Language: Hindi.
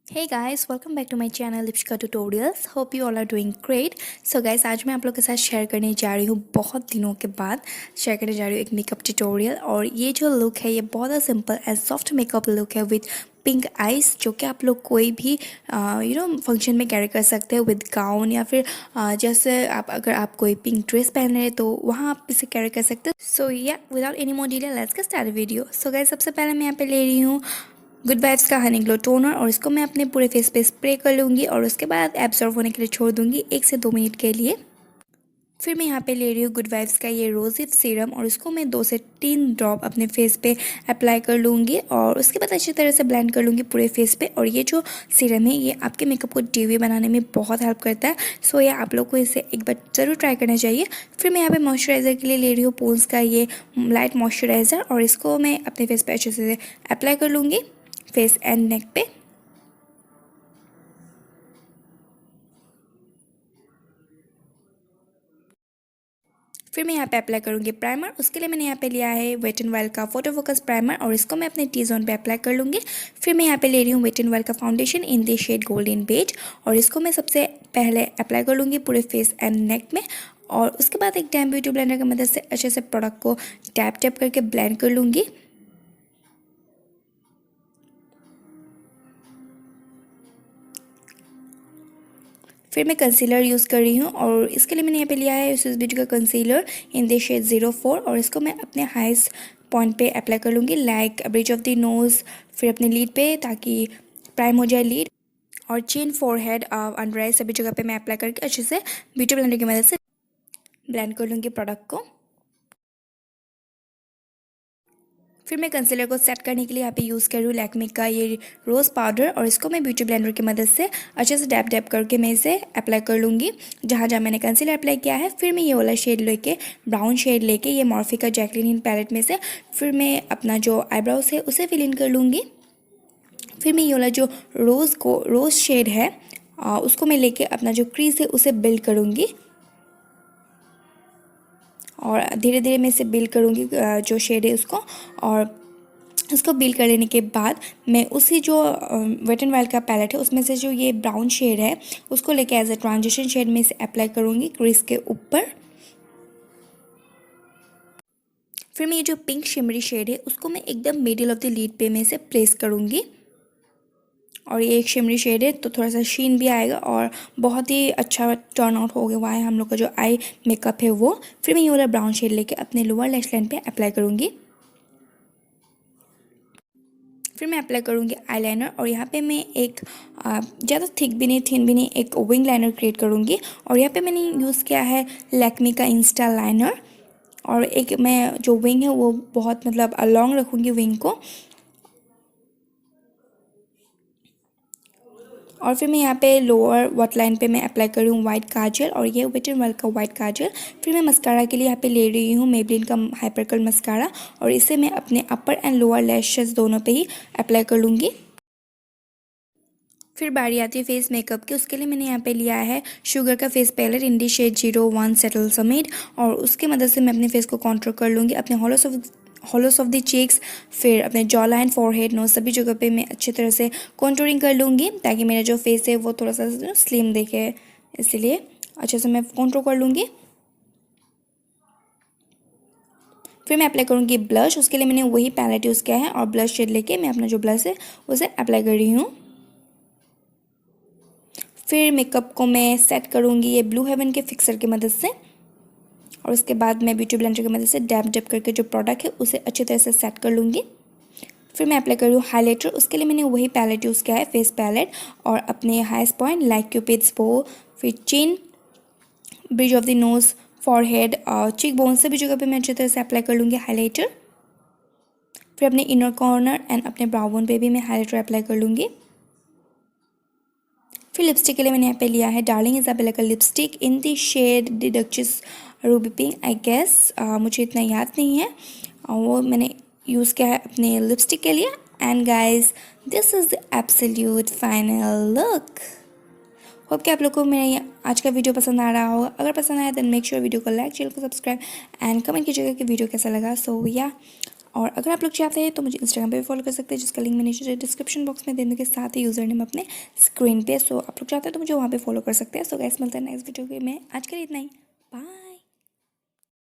Hey guys, welcome back to my channel Dipshikha Tutorials. Hope you all are doing great. So guys, आज मैं आप लोग के साथ शेयर करने जा रही हूँ बहुत दिनों के बाद शेयर करने जा रही हूँ एक मेकअप ट्यूटोरियल। और ये जो लुक है ये बहुत ही simple and soft makeup look है विद पिंक आइज, जो कि आप लोग कोई भी फंक्शन में कैरी कर सकते हैं विद गाउन या फिर जैसे अगर आप कोई पिंक ड्रेस पहन रहे हैं तो वहाँ आप इसे कैरी कर सकते हैं। सो या without any more delay let's get start video. So guys, सबसे पहले मैं यहाँ पे ले रही हूँ गुड वाइब्स का हनी ग्लो टोनर और इसको मैं अपने पूरे फेस पे स्प्रे कर लूँगी और उसके बाद एब्जॉर्ब होने के लिए छोड़ दूँगी 1 से 2 मिनट के लिए। फिर मैं यहाँ पे ले रही हूँ गुड वाइब्स का ये रोजिफ सीरम और इसको मैं 2 से 3 ड्रॉप अपने फेस पे अप्लाई कर लूँगी और उसके बाद अच्छी तरह से ब्लेंड कर लूँगी पूरे फेस पे। और ये जो सीरम है ये आपके मेकअप को ड्यूई बनाने में बहुत हेल्प करता है। सो ये आप लोग को इसे एक बार ज़रूर ट्राई करना चाहिए। फिर मैं यहाँ पे मॉइस्चराइज़र के लिए ले रही हूँ पॉन्ड्स का ये लाइट मॉइस्चराइज़र और इसको मैं अपने फेस पे अच्छे से अप्लाई कर लूँगी, फेस एंड नेक पे। फिर मैं यहाँ पे अप्लाई करूँगी प्राइमर। उसके लिए मैंने यहाँ पे लिया है वेट एंड वाइल्ड का फोटो फोकस प्राइमर और इसको मैं अपने टी जोन पे अप्लाई कर लूँगी। फिर मैं यहाँ पे ले रही हूँ वेट एंड वाइल्ड का foundation in the shade golden beige और इसको मैं सबसे पहले अप्लाई कर लूँगी पूरे फेस एंड नेक में। और उसके बाद एक डैम ब्यूटी ब्लेंडर की मदद से अच्छे से प्रोडक्ट को टैप टैप करके ब्लेंड कर लूँगी। फिर मैं कंसीलर यूज़ कर रही हूँ और इसके लिए मैंने यहाँ पे लिया है स्विस ब्यूटी का कंसीलर इन द शेड 04 और इसको मैं अपने हाईएस्ट पॉइंट पे अप्लाई कर लूँगी, like bridge of the nose, फिर अपने लीड पे ताकि प्राइम हो जाए लीड, और चिन, फोरहेड, अंडर आई सभी जगह पे मैं अप्लाई करके अच्छे से ब्यूटी ब्लेंडर की मदद से ब्लेंड कर लूँगी प्रोडक्ट को। फिर मैं कंसीलर को सेट करने के लिए यहाँ पे यूज़ कर रही हूँ लैक्मे का ये रोज़ पाउडर और इसको मैं ब्यूटी ब्लेंडर की मदद से अच्छे से डैप डैप करके मैं इसे अप्लाई कर लूँगी जहाँ जहाँ मैंने कंसीलर अप्लाई किया है। फिर मैं ये वाला शेड लेके ब्राउन शेड लेके ये मॉर्फी का जैकलिन इन पैलेट में से फिर मैं अपना जो आईब्रोज है उसे फिल इन कर लूँगी। फिर मैं ये वाला जो रोज़ शेड है उसको मैं लेके अपना जो क्रीज है उसे बिल्ड करूँगी और धीरे धीरे मैं इसे बिल्ड करूँगी जो शेड है उसको। और उसको बिल्ड कर लेने के बाद मैं उसी जो वेट एंड वाइल्ड का पैलेट है उसमें से जो ये ब्राउन शेड है उसको लेके एज ए ट्रांजिशन शेड में इसे अप्लाई करूँगी क्रीज के ऊपर। फिर मैं ये जो पिंक शिमरी शेड है उसको मैं एकदम मिडिल ऑफ द लीड पे मैं इसे प्लेस करूँगी और ये एक शिमरी शेड है तो थोड़ा सा शीन भी आएगा और बहुत ही अच्छा टर्न आउट हो गया है हम लोग का जो आई मेकअप है वो। फिर मैं ये वाला ब्राउन शेड लेके अपने लोअर लैश लाइन पे अप्लाई करूँगी। फिर मैं अप्लाई करूँगी आईलाइनर और यहाँ पे मैं एक ज़्यादा थिक भी नहीं थिन भी नहीं एक विंग लाइनर क्रिएट करूँगी और यहाँ पे मैंने यूज़ किया है लैक्मे का इंस्टा लाइनर और एक मैं जो विंग है वो बहुत मतलब लॉन्ग रखूँगी विंग को। और फिर मैं यहाँ पे लोअर वॉट लाइन पे मैं अप्लाई कर रही हूँ वाइट काजल और ये वेट एंड वाइल्ड का वाइट काजल। फिर मैं मस्कारा के लिए यहाँ पे ले रही हूँ मेबलिन का हाइपर कर्ल मस्कारा और इसे मैं अपने अपर एंड लोअर लैशेस दोनों पे ही अप्लाई कर लूँगी। फिर बारी आती है फेस मेकअप की। उसके लिए मैंने यहाँ पे लिया है शुगर का face palette in the shade 01 settle summit और उसके मदद से मैं अपने फेस को कॉन्ट्रोल कर लूँगी, अपने हॉलोस ऑफ द चीक्स, फिर अपने जॉ लाइन, फोरहेड, नोज सभी जगह पे मैं अच्छी तरह से कॉन्टूरिंग कर लूँगी ताकि मेरा जो फेस है वो थोड़ा सा स्लिम दिखे, इसलिए अच्छे से मैं कॉन्ट्रोल कर लूँगी। फिर मैं अप्लाई करूँगी ब्लश। उसके लिए मैंने वही पैलेट यूज़ किया है और ब्लश शेड लेके मैं अपना जो ब्लश है उसे अप्लाई कर रही हूँ। फिर मेकअप को मैं सेट करूँगी ये ब्लू हेवन के फिक्सर की मदद से और उसके बाद मैं ब्यूटी ब्लेंडर की मदद से डैप डैप करके जो प्रोडक्ट है उसे अच्छी तरह से सेट कर लूँगी। फिर मैं अप्लाई कर रही हूँ हाईलाइटर। उसके लिए मैंने वही पैलेट यूज़ किया है फेस पैलेट और अपने highest point like cupid's bow, फिर chin, bridge of the nose, forehead और चिक बोन सभी जगह पे मैं अच्छी तरह से अप्लाई कर लूँगी हाईलाइटर। फिर अपने इनर कॉर्नर एंड अपने ब्राउ बोन पे भी मैं हाईलाइटर अप्लाई कर लूँगी। फिर लिपस्टिक के लिए मैंने यहाँ पे लिया है डार्लिंग इज़ाबेला का lipstick in the shade the duchess ruby pink I guess, मुझे इतना याद नहीं है और वो मैंने यूज़ किया है अपने लिपस्टिक के लिए। And guys this is the absolute final look. Hope कि आप लोग को मेरा ये आज का वीडियो पसंद आ रहा होगा। अगर पसंद आया देन मेक श्योर वीडियो को लाइक, चैनल को सब्सक्राइब एंड कमेंट कीजिएगा कि वीडियो कैसा लगा। सो या और अगर आप लोग चाहते हैं तो मुझे इंस्टाग्राम पे भी फॉलो कर सकते हैं, जिसका लिंक मैंने नीचे डिस्क्रिप्शन बॉक्स में देने के साथ ही यूज़र नेम अपने स्क्रीन पे। सो आप लोग चाहते हैं तो मुझे वहाँ पे फॉलो कर सकते हैं। सो गाइस मिलते हैं नेक्स्ट वीडियो में। आज के लिए इतना ही, बाय।